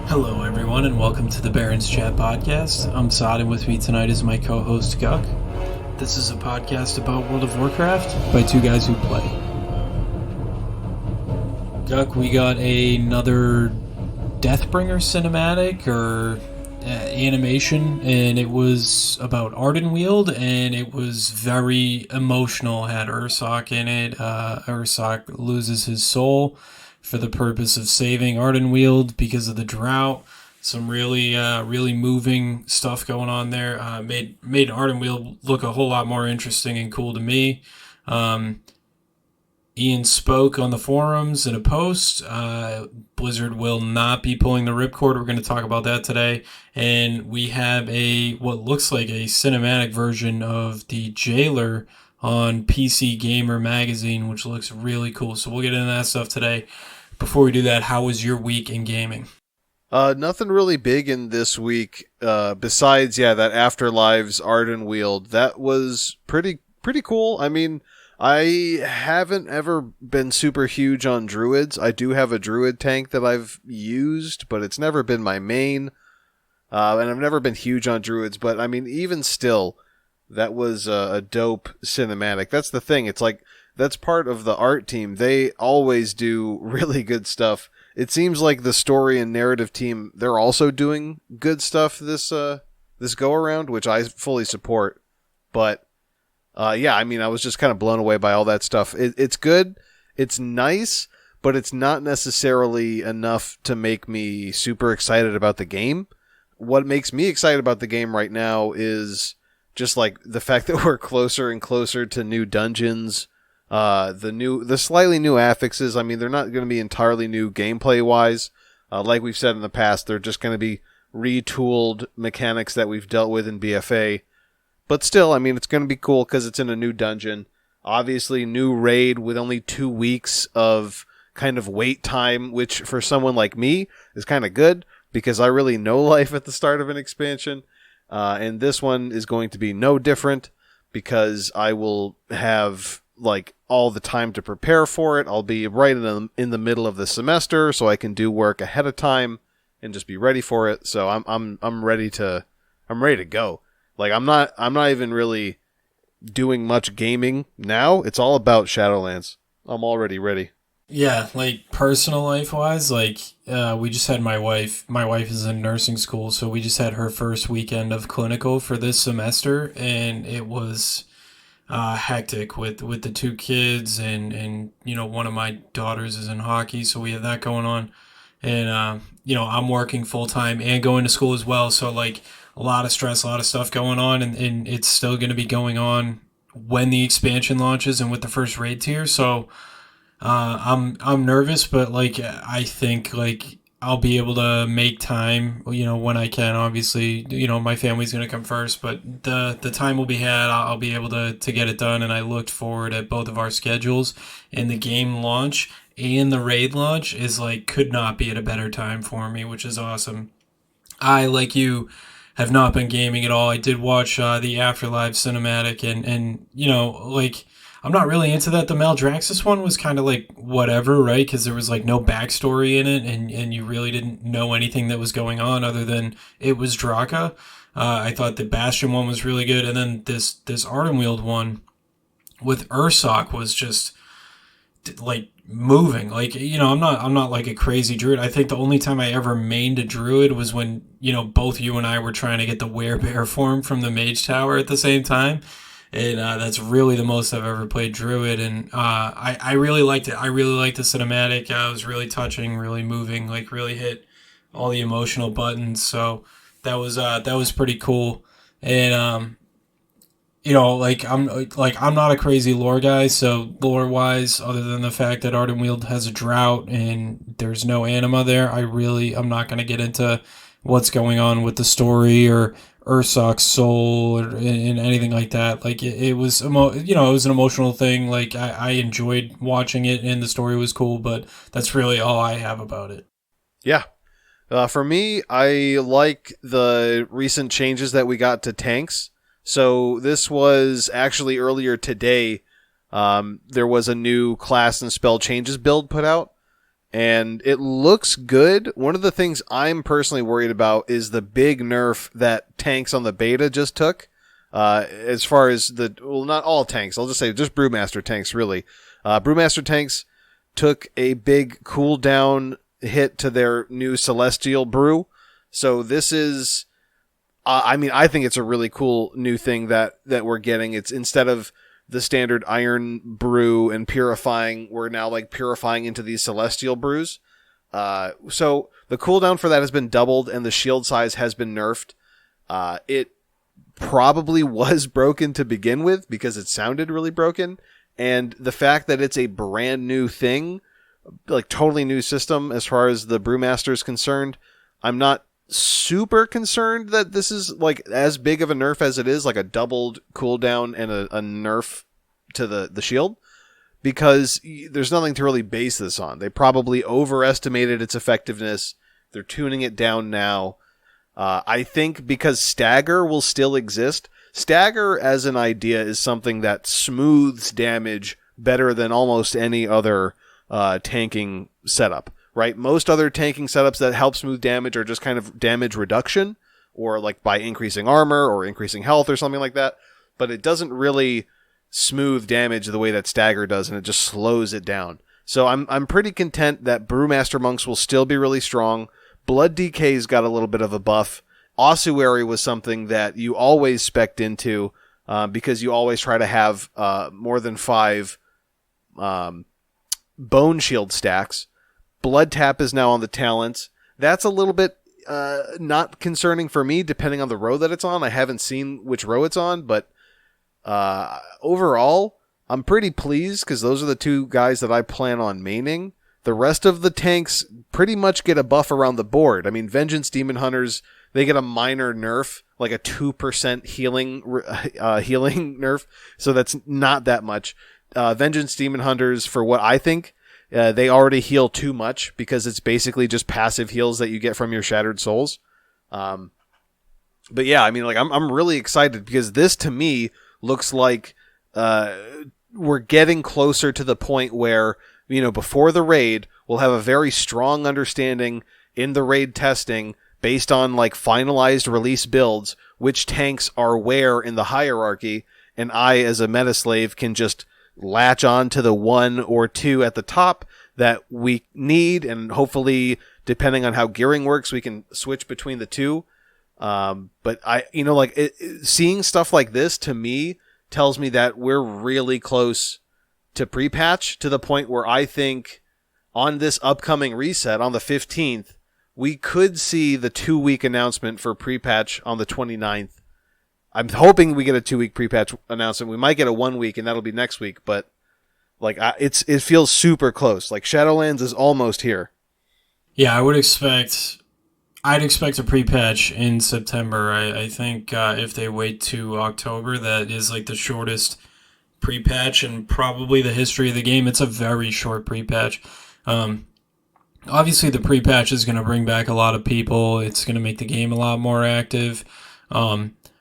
Hello, everyone, and welcome to the Barrens Chat podcast. I'm Sod, and with me tonight is my co-host Guck. This is a podcast about World of Warcraft by two guys who play. Guck, we got another Deathbringer cinematic or animation, and it was about Ardenweald, and it was very emotional. It had Ursoc in it. Ursoc loses his soul for the purpose of saving Ardenweald because of the drought. Some really moving stuff going on there. Made Ardenweald look a whole lot more interesting and cool to me. Ian spoke on the forums in a post. Blizzard will not be pulling the ripcord. We're going to talk about that today. And we have what looks like a cinematic version of the Jailer on PC Gamer magazine, which looks really cool. So we'll get into that stuff today. Before we do that, how was your week in gaming? Nothing really big in this week, besides, that Afterlives Ardenweald. That was pretty cool. I mean, I haven't ever been super huge on druids. I do have a druid tank that I've used, but it's never been my main. And I've never been huge on druids, but I mean, even still, that was a dope cinematic. That's the thing. It's like, that's part of the art team. They always do really good stuff. It seems like the story and narrative team, they're also doing good stuff this go around, which I fully support. But I mean, I was just kind of blown away by all that stuff. It's good, it's nice, but it's not necessarily enough to make me super excited about the game. What makes me excited about the game right now is just like the fact that we're closer and closer to new dungeons. The slightly new affixes. I mean, they're not going to be entirely new gameplay wise. Like we've said in the past, they're just going to be retooled mechanics that we've dealt with in BFA. But still, I mean, it's going to be cool because it's in a new dungeon. Obviously, new raid with only 2 weeks of kind of wait time, which for someone like me is kind of good because I really know life at the start of an expansion. And this one is going to be no different because I will have like all the time to prepare for it. I'll be right in the middle of the semester, so I can do work ahead of time and just be ready for it. So I'm ready to go. Like I'm not even really doing much gaming now. It's all about Shadowlands. I'm already ready. Yeah, like personal life wise, like we just had my wife is in nursing school, so we just had her first weekend of clinical for this semester, and it was hectic with the two kids, and one of my daughters is in hockey, so we have that going on, and I'm working full time and going to school as well, so like a lot of stress, a lot of stuff going on, and it's still going to be going on when the expansion launches and with the first raid tier. So I'm nervous, but like I think like I'll be able to make time, when I can. Obviously, my family's going to come first, but the time will be had. I'll be able to get it done, and I looked forward at both of our schedules, and the game launch and the raid launch is like could not be at a better time for me, which is awesome. I, like you, have not been gaming at all. I did watch the Afterlife cinematic, and like I'm not really into that. The Maldraxxus one was kind of like whatever, right? Because there was like no backstory in it, and you really didn't know anything that was going on other than it was Draka. I thought the Bastion one was really good, and then this Ardenweald one with Ursoc was just like moving. Like I'm not like a crazy druid. I think the only time I ever mained a druid was when both you and I were trying to get the werebear form from the mage tower at the same time. And that's really the most I've ever played druid, and I really liked it. I really liked the cinematic. It was really touching, really moving, like really hit all the emotional buttons. So that was pretty cool. And I'm not a crazy lore guy, so lore wise, other than the fact that Ardenweald has a drought and there's no anima there, I'm not going to get into what's going on with the story or Ursoc's soul or in anything like that. Like it was it was an emotional thing. Like I enjoyed watching it and the story was cool, but that's really all I have about it. Yeah. For me, I like the recent changes that we got to tanks. So this was actually earlier today. There was a new class and spell changes build put out. and it looks good. One of the things I'm personally worried about is the big nerf that tanks on the beta just took. As far as not all tanks, I'll just say just Brewmaster tanks, really. Brewmaster tanks took a big cooldown hit to their new Celestial brew. So this is, I think it's a really cool new thing that we're getting. It's instead of the standard iron brew and purifying, we're now like purifying into these Celestial brews. So the cooldown for that has been doubled and the shield size has been nerfed. It probably was broken to begin with because it sounded really broken. And the fact that it's a brand new thing, like totally new system as far as the Brewmaster is concerned, I'm not super concerned that this is like as big of a nerf as it is, like a doubled cooldown and a nerf to the shield, because there's nothing to really base this on. They probably overestimated its effectiveness. They're tuning it down now. I think because Stagger will still exist. Stagger as an idea is something that smooths damage better than almost any other tanking setup, right? Most other tanking setups that help smooth damage are just kind of damage reduction, or like by increasing armor or increasing health or something like that. But it doesn't really smooth damage the way that Stagger does, and it just slows it down. So I'm pretty content that Brewmaster Monks will still be really strong. Blood DK's got a little bit of a buff. Ossuary was something that you always spec'd into because you always try to have more than 5 bone shield stacks. Blood Tap is now on the talents. That's a little bit not concerning for me, depending on the row that it's on. I haven't seen which row it's on, but overall, I'm pretty pleased because those are the 2 guys that I plan on maining. The rest of the tanks pretty much get a buff around the board. I mean, Vengeance Demon Hunters, they get a minor nerf, like a 2% healing nerf, so that's not that much. Vengeance Demon Hunters, for what I think, they already heal too much because it's basically just passive heals that you get from your Shattered Souls. But yeah, I mean, like I'm really excited because this to me looks like we're getting closer to the point where, you know, before the raid, we'll have a very strong understanding in the raid testing based on like finalized release builds, which tanks are where in the hierarchy, and I as a meta slave can just latch on to the 1 or 2 at the top that we need, and hopefully, depending on how gearing works, we can switch between the 2. But seeing stuff like this to me tells me that we're really close to pre-patch, to the point where I think on this upcoming reset on the 15th, we could see the 2-week announcement for pre-patch on the 29th. I'm hoping we get a 2-week pre-patch announcement. We might get a 1 week, and that'll be next week, but like it feels super close. Like Shadowlands is almost here. Yeah, I'd expect a pre-patch in September. I think if they wait to October, that is like the shortest pre-patch in probably the history of the game. It's a very short pre-patch. Obviously, the pre-patch is going to bring back a lot of people. It's going to make the game a lot more active.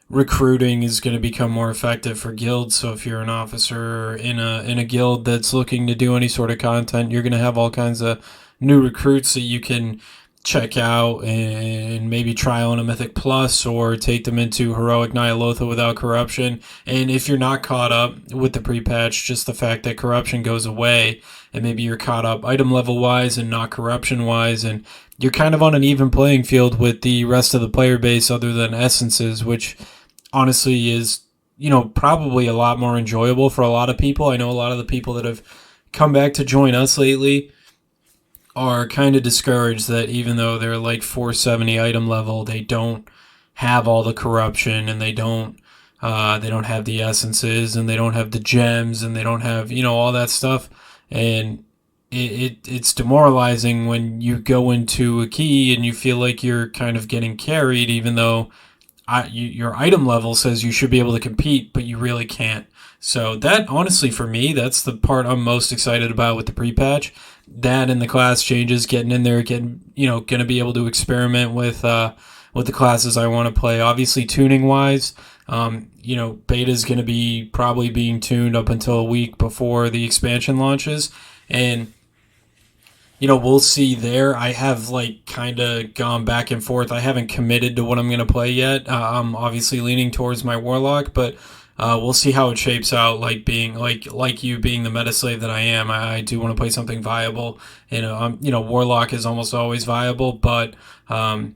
Recruiting is going to become more effective for guilds. So if you're an officer in a guild that's looking to do any sort of content, you're going to have all kinds of new recruits that you can check out and maybe try on a Mythic Plus or take them into Heroic Nyalotha without corruption. And if you're not caught up with the pre-patch, just the fact that corruption goes away and maybe you're caught up item level wise and not corruption wise, and you're kind of on an even playing field with the rest of the player base other than essences, which honestly is, you know, probably a lot more enjoyable for a lot of people. I know a lot of the people that have come back to join us lately are kind of discouraged that even though they're like 470 item level, they don't have all the corruption, and they don't have the essences, and they don't have the gems, and they don't have, you know, all that stuff. And it's demoralizing when you go into a key and you feel like you're kind of getting carried, even though your item level says you should be able to compete, but you really can't. So that, honestly, for me, that's the part I'm most excited about with the pre-patch. That and the class changes, getting in there, going to be able to experiment with the classes I want to play. Obviously, tuning-wise, beta is going to be probably being tuned up until a week before the expansion launches. And we'll see there. I have like kind of gone back and forth. I haven't committed to what I'm going to play yet. I'm obviously leaning towards my warlock, but we'll see how it shapes out. Like being like you being the meta slave that I am, I do want to play something viable. Warlock is almost always viable, but I'm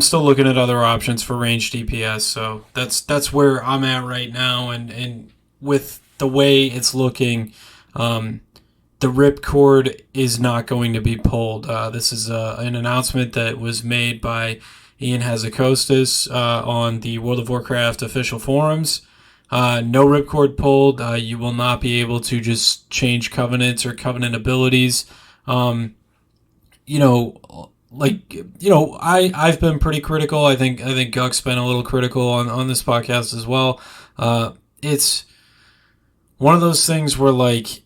still looking at other options for range DPS. So that's where I'm at right now, and with the way it's looking. The ripcord is not going to be pulled. This is an announcement that was made by Ian Hazakostas on the World of Warcraft official forums. No ripcord pulled. You will not be able to just change covenants or covenant abilities. You know, I've been pretty critical. I think Guck's been a little critical on this podcast as well. It's one of those things where like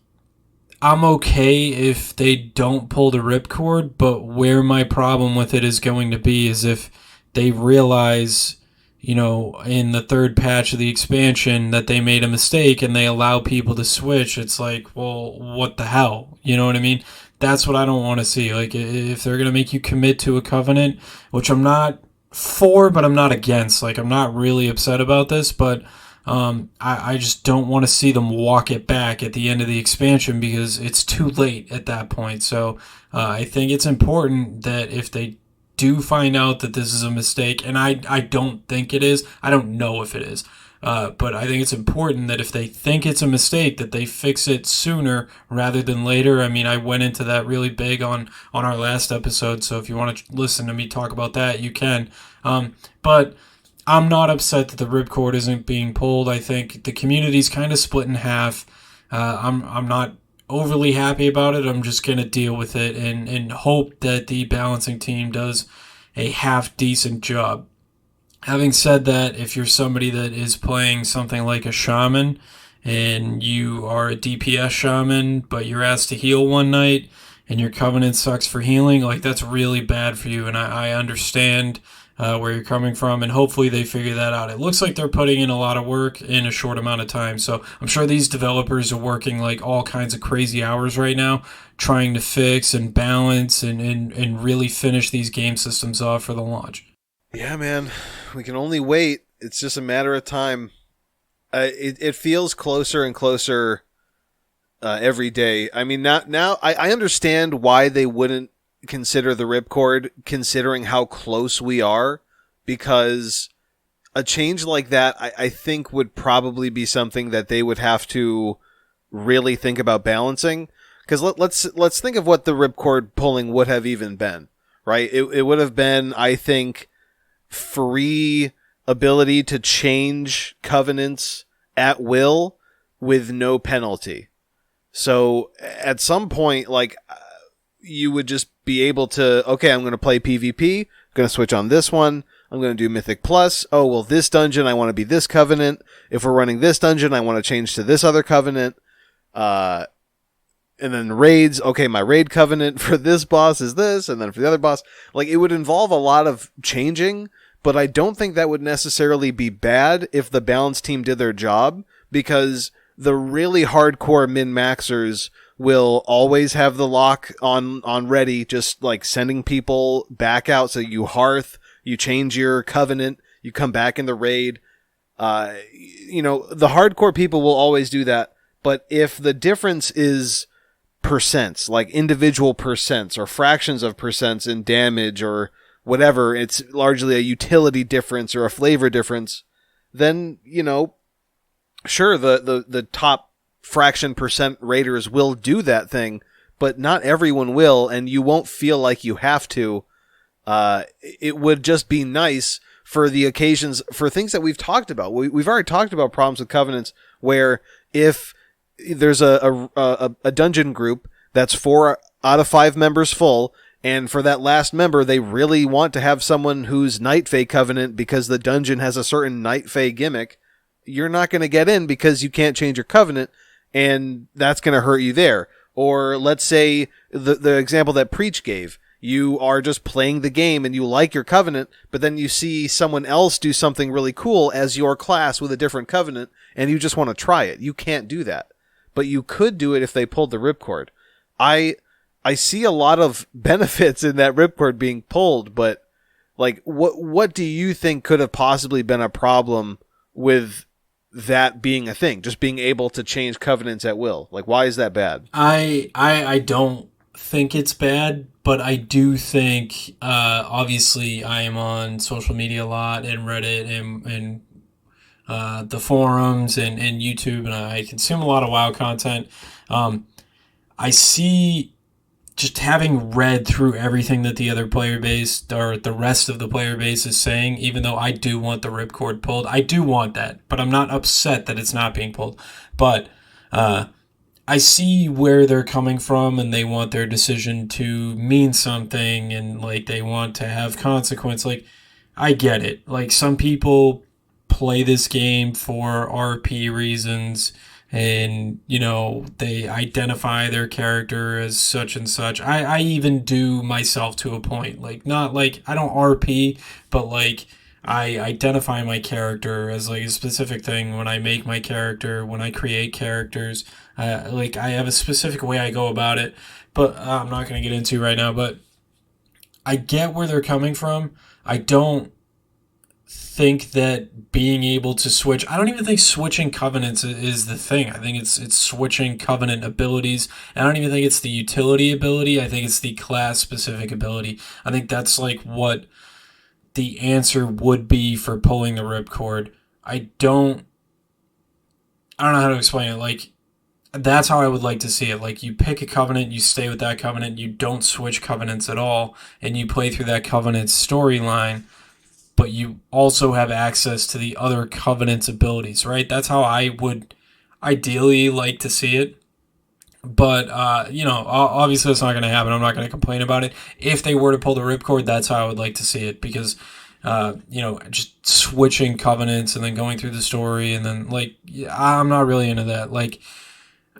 I'm okay if they don't pull the ripcord, but where my problem with it is going to be is if they realize, in the third patch of the expansion that they made a mistake and they allow people to switch. It's like, well, what the hell? You know what I mean? That's what I don't want to see. Like, if they're going to make you commit to a covenant, which I'm not for, but I'm not against. Like, I'm not really upset about this, but I just don't want to see them walk it back at the end of the expansion because it's too late at that point. So I think it's important that if they do find out that this is a mistake, and I don't think it is, I don't know if it is, but I think it's important that if they think it's a mistake, that they fix it sooner rather than later. I mean, I went into that really big on our last episode, so if you want to listen to me talk about that, you can. But I'm not upset that the ripcord isn't being pulled. I think the community's kind of split in half. I'm not overly happy about it. I'm just going to deal with it and hope that the balancing team does a half decent job. Having said that, if you're somebody that is playing something like a shaman and you are a DPS shaman, but you're asked to heal one night and your covenant sucks for healing, like that's really bad for you. And I understand where you're coming from, and hopefully they figure that out. It looks like they're putting in a lot of work in a short amount of time, so I'm sure these developers are working like all kinds of crazy hours right now trying to fix and balance and really finish these game systems off for the launch. Yeah, man, we can only wait. It's just a matter of time. It feels closer and closer every day. I mean, now I understand why they wouldn't consider the ripcord, considering how close we are, because a change like that I think would probably be something that they would have to really think about balancing. Because let's think of what the ripcord pulling would have even been, right? It would have been, I think, free ability to change covenants at will with no penalty. So at some point, like, you would just be able to, okay, I'm going to play PvP, I'm going to switch on this one, I'm going to do Mythic Plus, oh, well, this dungeon, I want to be this covenant, if we're running this dungeon, I want to change to this other covenant, and then raids, okay, my raid covenant for this boss is this, and then for the other boss, like, it would involve a lot of changing, but I don't think that would necessarily be bad if the balance team did their job, because the really hardcore min-maxers will always have the lock on ready, just like sending people back out. So you hearth, you change your covenant, you come back in the raid. The hardcore people will always do that. But if the difference is percents, like individual percents or fractions of percents in damage or whatever, it's largely a utility difference or a flavor difference, then, sure, the top fraction percent raiders will do that thing, but not everyone will, and you won't feel like you have to. It would just be nice for the occasions, for things that we've talked about. We've already talked about problems with covenants where if there's a dungeon group that's 4 out of 5 members full, and for that last member, they really want to have someone who's Night Fae Covenant because the dungeon has a certain Night Fae gimmick, you're not going to get in because you can't change your covenant, and that's going to hurt you there. Or let's say the example that Preach gave. You are just playing the game and you like your covenant, but then you see someone else do something really cool as your class with a different covenant, and you just want to try it. You can't do that. But you could do it if they pulled the ripcord. I I see a lot of benefits in that ripcord being pulled, but like, what do you think could have possibly been a problem with that being a thing? Just being able to change covenants at will. Like, why is that bad? I don't think it's bad, but I do think, obviously, I am on social media a lot and Reddit and the forums and YouTube, and I consume a lot of WoW content. I see, just having read through everything that the other player base or the rest of the player base is saying, even though I do want the ripcord pulled, I do want that, but I'm not upset that it's not being pulled. But I see where they're coming from, and they want their decision to mean something, and like they want to have consequence. Like, I get it. Like, some people play this game for RP reasons, and they identify their character as such and such. I even do myself to a point. Like, not like I don't RP, but like I identify my character as like a specific thing when I make my character, when I create characters. Like, I have a specific way I go about it, but I'm not going to get into right now. But I get where they're coming from. I don't think that being able to switch, I don't even think switching covenants is the thing. I think it's switching covenant abilities. And I don't even think it's the utility ability. I think it's the class specific ability. I think that's like what the answer would be for pulling the ripcord. I don't know how to explain it. Like, that's how I would like to see it. Like, you pick a covenant, you stay with that covenant, you don't switch covenants at all, and you play through that covenant storyline, but you also have access to the other covenant's abilities, right? That's how I would ideally like to see it. But, obviously that's not going to happen. I'm not going to complain about it. If they were to pull the ripcord, that's how I would like to see it, because, just switching covenants and then going through the story and then, like, I'm not really into that. Like,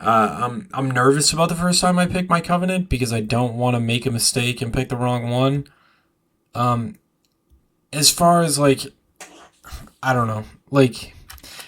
I'm nervous about the first time I pick my covenant because I don't want to make a mistake and pick the wrong one. As far as, like, I don't know, like,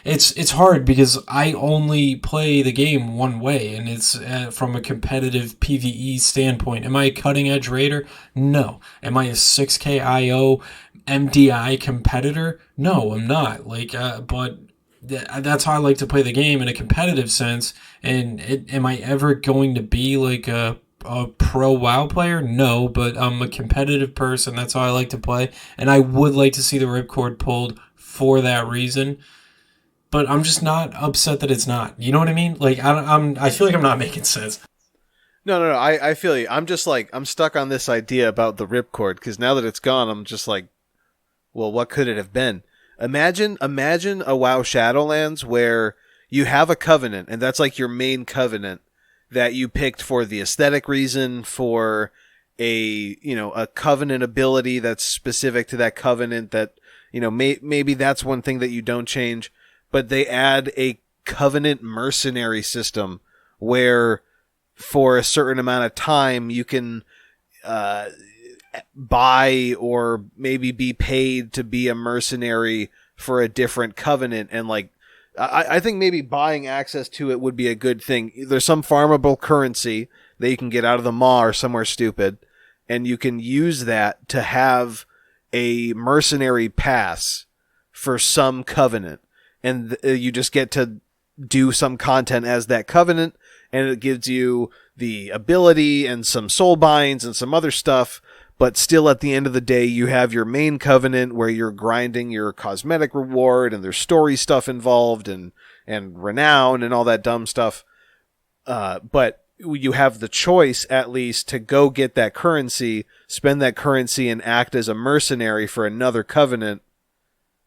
it's hard because I only play the game one way, and it's from a competitive PvE standpoint. Am I a cutting edge raider? No. Am I a 6K IO MDI competitor? No, I'm not. Like, but that's how I like to play the game in a competitive sense. And am I ever going to be like a pro WoW player? No, but I'm a competitive person. That's how I like to play, and I would like to see the ripcord pulled for that reason. But I'm just not upset that it's not. You know what I mean? Like, I feel like I'm not making sense. No. I feel you. I'm just like, I'm stuck on this idea about the ripcord, because now that it's gone, I'm just like, well, what could it have been? Imagine a WoW Shadowlands where you have a covenant, and that's like your main covenant that you picked for the aesthetic reason, for a covenant ability that's specific to that covenant, that, maybe that's one thing that you don't change, but they add a covenant mercenary system where for a certain amount of time you can buy or maybe be paid to be a mercenary for a different covenant. And like, I think maybe buying access to it would be a good thing. There's some farmable currency that you can get out of the maw or somewhere stupid, and you can use that to have a mercenary pass for some covenant. And you just get to do some content as that covenant, and it gives you the ability and some soul binds and some other stuff. But still, at the end of the day, you have your main covenant where you're grinding your cosmetic reward, and there's story stuff involved, and renown and all that dumb stuff. But you have the choice, at least, to go get that currency, spend that currency, and act as a mercenary for another covenant.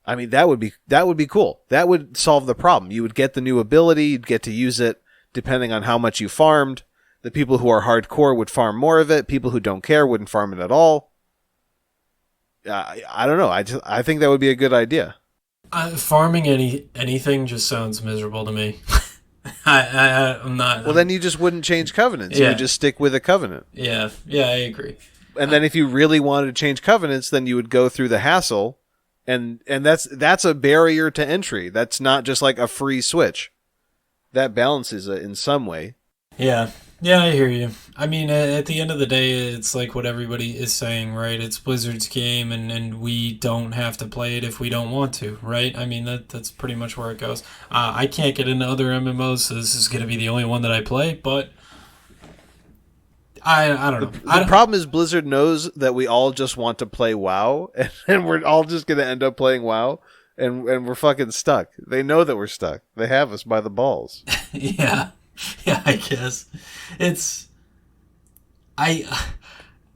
I mean, that would be cool. That would solve the problem. You would get the new ability, you'd get to use it depending on how much you farmed. The people who are hardcore would farm more of it. People who don't care wouldn't farm it at all. I don't know. I think that would be a good idea. Farming anything just sounds miserable to me. I'm not. Well, then you just wouldn't change covenants. Yeah. You would just stick with a covenant. Yeah, I agree. And then if you really wanted to change covenants, then you would go through the hassle, and that's a barrier to entry. That's not just like a free switch. That balances it in some way. Yeah. Yeah, I hear you. I mean, at the end of the day, it's like what everybody is saying, right? It's Blizzard's game, and we don't have to play it if we don't want to, right? I mean, that's pretty much where it goes. I can't get into other MMOs, so this is going to be the only one that I play, but I don't know. The problem is Blizzard knows that we all just want to play WoW, and we're all just going to end up playing WoW, and we're fucking stuck. They know that we're stuck. They have us by the balls. Yeah, yeah, I guess. It's. I.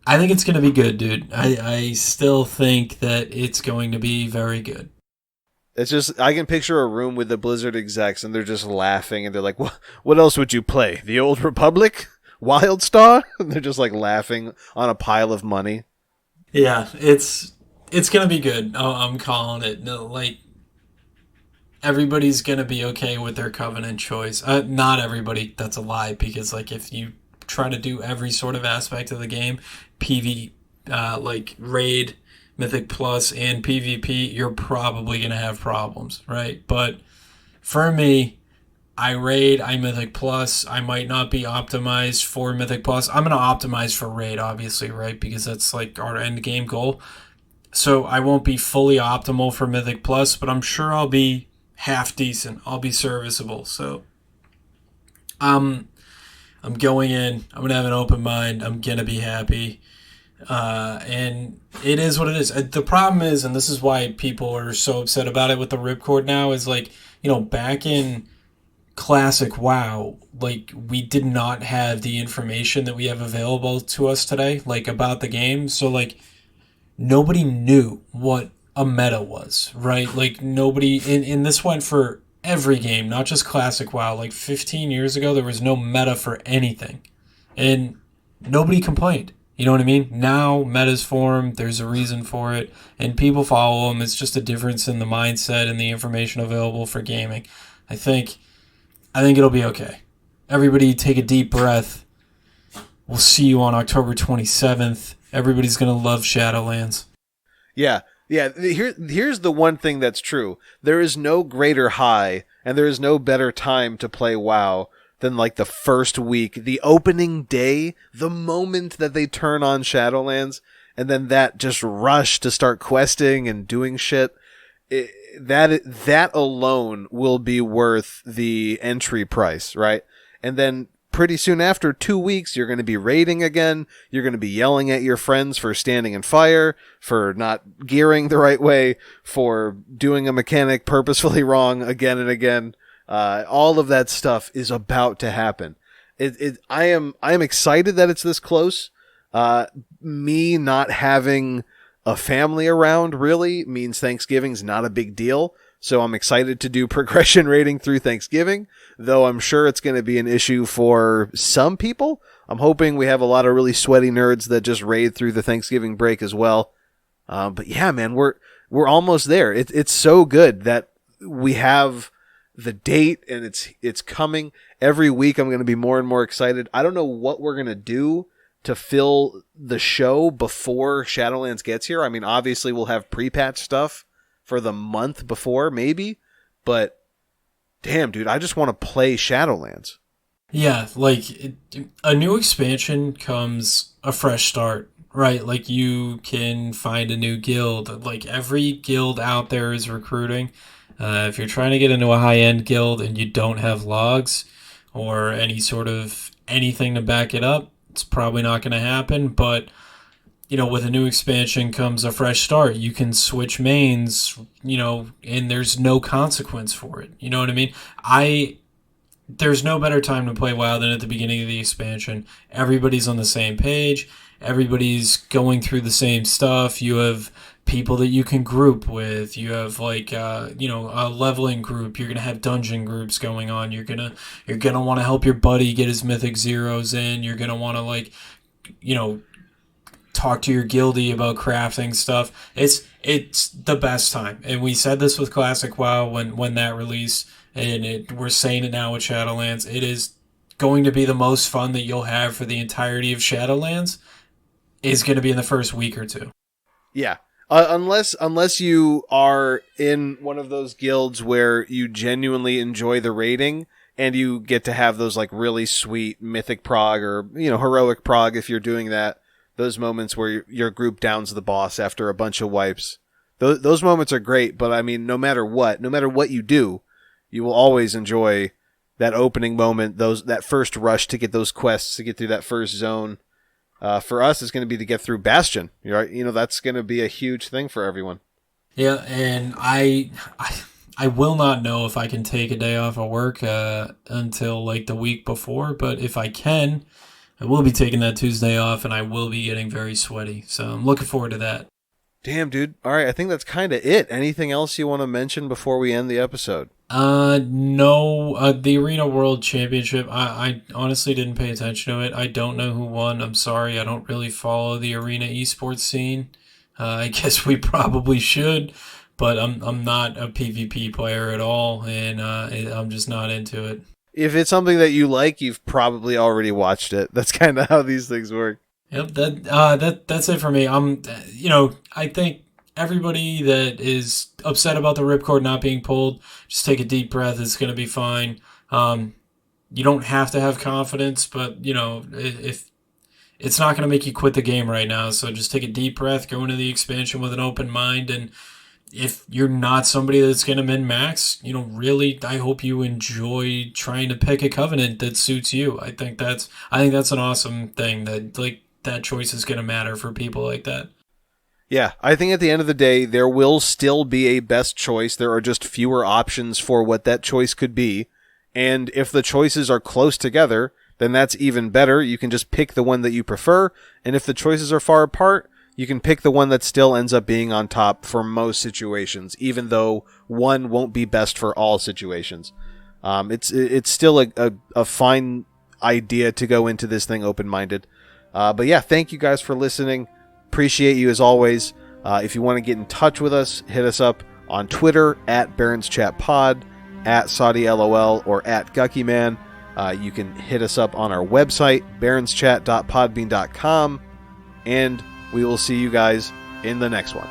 I think it's going to be good, dude. I still think that it's going to be very good. It's just I can picture a room with the Blizzard execs, and they're just laughing, and they're like, "What else would you play? The Old Republic, WildStar?" And they're just like laughing on a pile of money. Yeah, it's gonna be good. I'm calling it. No, like everybody's gonna be okay with their Covenant choice. Not everybody. That's a lie because like if you try to do every sort of aspect of the game, PV, like raid, Mythic Plus, and PvP, you're probably gonna have problems, right? But for me, I raid, I Mythic Plus. I might not be optimized for Mythic Plus. I'm gonna optimize for raid, obviously, right? Because that's like our end game goal. So I won't be fully optimal for Mythic Plus, but I'm sure I'll be half decent. I'll be serviceable. So um, I'm going in. I'm gonna have an open mind. I'm gonna be happy. And it is what it is. The problem is, and this is why people are so upset about it with the ripcord now, is like, back in classic WoW, like we did not have the information that we have available to us today, like about the game. So like nobody knew what a meta was, right? Like nobody, and this went for every game, not just classic WoW. Like 15 years ago, there was no meta for anything, and nobody complained. You know what I mean? Now metas form. There's a reason for it, and people follow them. It's just a difference in the mindset and the information available for gaming. I think I think it'll be okay. Everybody take a deep breath. We'll see you on October 27th. Everybody's going to love Shadowlands. Yeah, yeah. Here's the one thing that's true. There is no greater high, and there is no better time to play WoW than like the first week, the opening day, the moment that they turn on Shadowlands, and then that just rush to start questing and doing shit. That alone will be worth the entry price, right? And then pretty soon after 2 weeks, you're going to be raiding again. You're going to be yelling at your friends for standing in fire, for not gearing the right way, for doing a mechanic purposefully wrong again and again. All of that stuff is about to happen. I am excited that it's this close. Me not having a family around really means Thanksgiving's not a big deal. So I'm excited to do progression rating through Thanksgiving, though I'm sure it's going to be an issue for some people. I'm hoping we have a lot of really sweaty nerds that just raid through the Thanksgiving break as well. But yeah, man, we're almost there. It's so good that we have the date and it's coming every week. I'm going to be more and more excited. I don't know what we're going to do to fill the show before Shadowlands gets here. I mean, obviously we'll have pre-patch stuff for the month before, maybe, but damn, dude, I just want to play Shadowlands. Yeah, like a new expansion comes a fresh start, right? Like you can find a new guild. Like every guild out there is recruiting. If you're trying to get into a high end guild and you don't have logs or any sort of anything to back it up, it's probably not going to happen. But with a new expansion comes a fresh start. You can switch mains, and there's no consequence for it. You know what I mean? There's no better time to play WoW than at the beginning of the expansion. Everybody's on the same page. Everybody's going through the same stuff. You have people that you can group with. You have like a leveling group. You're gonna have dungeon groups going on. You're gonna want to help your buddy get his mythic zeros in. You're gonna want to talk to your guildie about crafting stuff. It's the best time, and we said this with Classic WoW when that released, and we're saying it now with Shadowlands. It is going to be the most fun that you'll have for the entirety of Shadowlands. Is going to be in the first week or two. Yeah. Unless you are in one of those guilds where you genuinely enjoy the raiding, and you get to have those like really sweet mythic prog or, heroic prog if you're doing that. Those moments where your group downs the boss after a bunch of wipes. Those moments are great, but I mean, no matter what you do, you will always enjoy that opening moment, that first rush to get those quests, to get through that first zone. For us, it's going to be to get through Bastion. That's going to be a huge thing for everyone. Yeah, and I will not know if I can take a day off of work until like the week before, but if I can, I will be taking that Tuesday off, and I will be getting very sweaty. So I'm looking forward to that. Damn, dude. All right, I think that's kind of it. Anything else you want to mention before we end the episode? No. The Arena World Championship, I honestly didn't pay attention to it. I don't know who won. I'm sorry. I don't really follow the arena esports scene. I guess we probably should, but I'm not a PvP player at all, and I'm just not into it. If it's something that you like, you've probably already watched it. That's kind of how these things work. Yep, that's it for me. I think everybody that is upset about the ripcord not being pulled, just take a deep breath. It's going to be fine. You don't have to have confidence, but if it's not going to make you quit the game right now, so just take a deep breath, go into the expansion with an open mind, and if you're not somebody that's going to min-max, really, I hope you enjoy trying to pick a covenant that suits you. I think that's an awesome thing that choice is going to matter for people like that. Yeah, I think at the end of the day, there will still be a best choice. There are just fewer options for what that choice could be. And if the choices are close together, then that's even better. You can just pick the one that you prefer. And if the choices are far apart, you can pick the one that still ends up being on top for most situations, even though one won't be best for all situations. It's still a fine idea to go into this thing open-minded. But yeah, thank you guys for listening. Appreciate you as always. If you want to get in touch with us, hit us up on Twitter at BarrensChatPod, at SaudiLOL, or at GuckyMan. You can hit us up on our website, barrenschat.podbean.com, and we will see you guys in the next one.